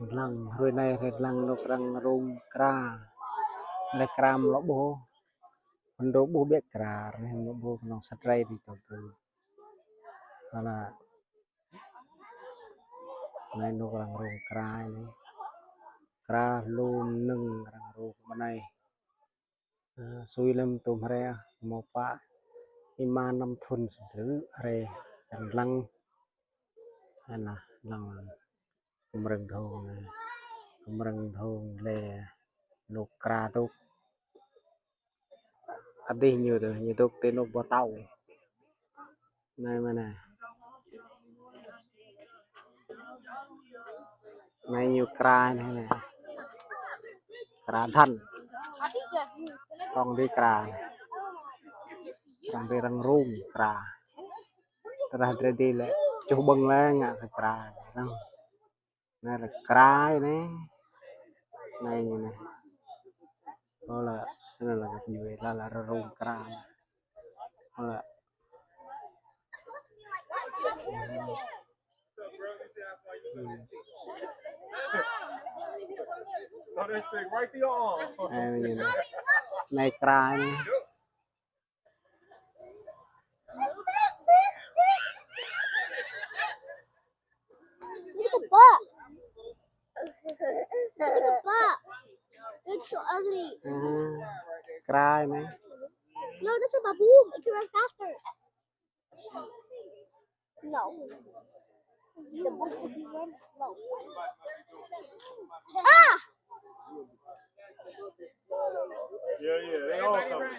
lăng rồi này thì lăng nó răng rung kra này kram lỗ bố mình đố bố biết kra nên nó bố nó sạch ray thì từ đó là này nó răng rung kra này kra luôn nâng răng rung bên này suy lâm tùm re một pạ ima năm thun thứ re chẳng lăng hay là lăng cầm rừng thôn lè nục kra tục ở đây nhiều rồi nhiều tục tên nục bò tàu này mà này nhiều kra này này kra thân con đi kra con đi răng rum kra kra đi lại chú bưng lên ngã kra này là kra này này đó là cái là cái gì là rung kra đó là này kra này Look at the butt. Look at the butt. It's so ugly. kra này No, that's a baboon. It can run faster. No. The bull can run slow. Ah! Yeah, they all come.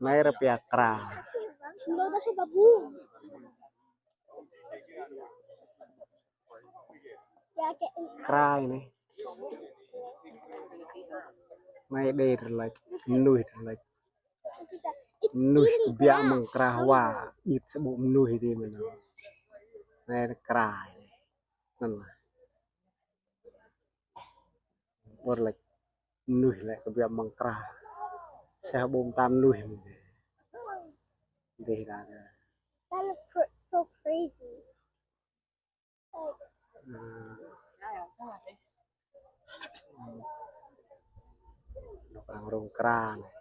này là bia kra No, that's a baboon. Yeah, kra này này đây là nuôi là it's nuôi eating bia grass. măng kra hoa ít sẽ bụng nuôi thì mình này là kra nên là một là nuôi lại cái bia măng kra sẽ bụng tam nuôi đây là That is so crazy. nó bằng rong kra này